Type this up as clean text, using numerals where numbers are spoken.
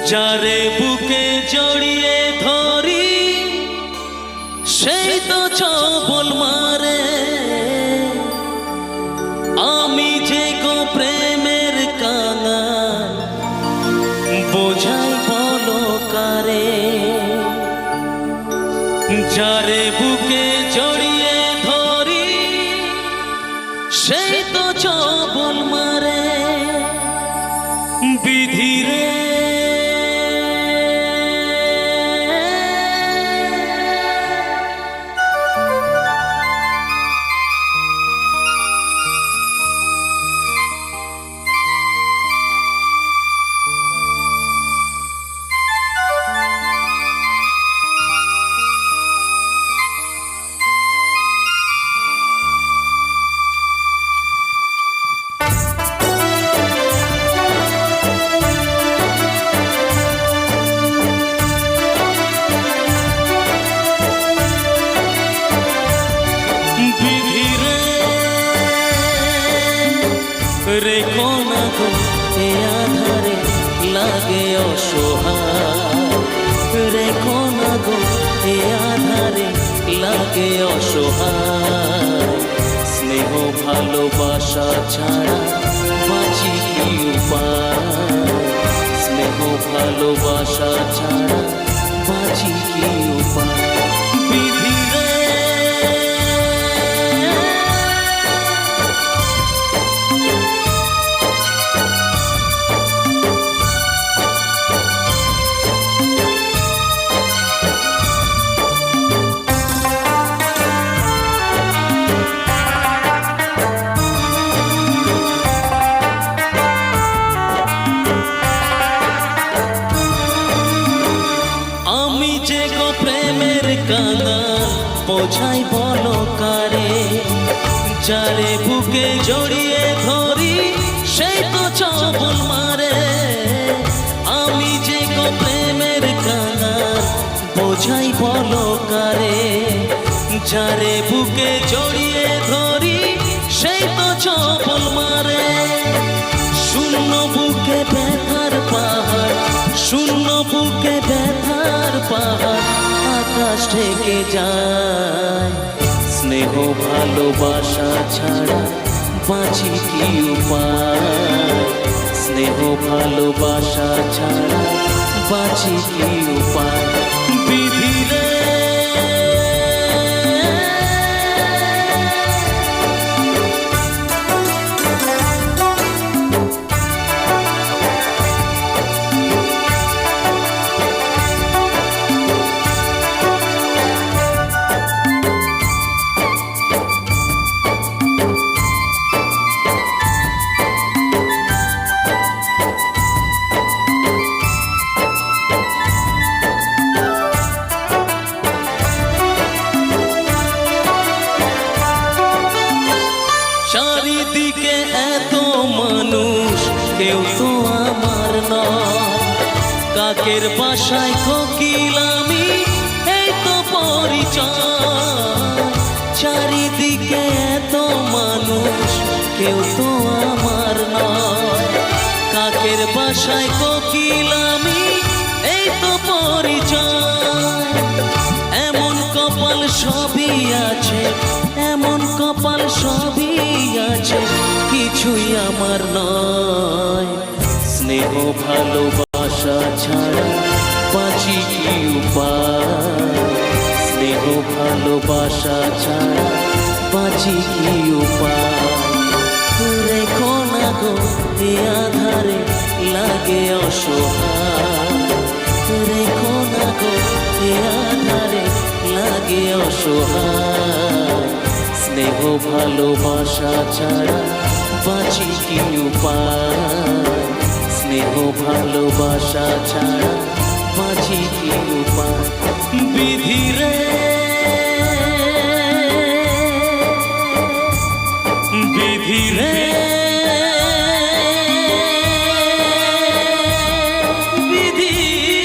যারে বুকে জড়িয়ে ধরি সেই তো ছবল মারে। আমি যে গো প্রেমের কাঙাল বোঝাই বলো কারে। যারে বুকে জড়িয়ে ধরি সেই তো ছবল মারে। বিধিরে রেখো না গো এ আধারে লাগে অসহায়। রেখো না গো এ আধারে লাগে অসহায়। স্নেহ ভালোবাসা ছাড়া বাঁচি কি উপায়। স্নেহ ভালোবাসা ছাড়া বাঁচি কি উপায়। বোঝাই বলো কারে। যারে বুকে জড়িয়ে ধরি সেই তো ছবল মারে। আমি যে গো প্রেমের কাঙাল বোঝাই বলো কারে। যারে বুকে জড়িয়ে ধরি সেই তো ছবল মারে। শূন্য বুকে ব্যথার পাহাড়, শূন্য বুকে ব্যথার পাহাড় আকাশ ঢেকে যায়। স্নেহ ভালোবাসা ছাড়া বাঁচি কি উপায়। স্নেহ ভালোবাসা ছাড়া বাঁচি কি উপায়। বিধিরে চারিদিকে এত মানুষ কেউ তো আমার নয়। কাকের বাসায় কোকিল আমি এই তো পরিচয়। চারিদিকে এত মানুষ কেউ তো আমার নয়। কাকের বাসায় কোকিল আমি এই তো পরিচয়। এমন কপাল সবই আছে, এমন কপাল সবই আছে, কিছুই আমার নয়। স্নেহ ভালোবাসা ছাড়া বাঁচি কি উপায়। স্নেহ ভালোবাসা ছাড়া বাঁচি কি উপায়। রেখো না গো এ আধারে লাগে অসহায়। রেখো না গো এ আধারে লাগে অসহায়। স্নেহ ভালোবাসা ছাড়া বাঁচি কি উপায়। স্নেহ ভালোবাসা ছাড়া বাঁচি কি উপায়। বিধিরে বিধিরে বিধিরে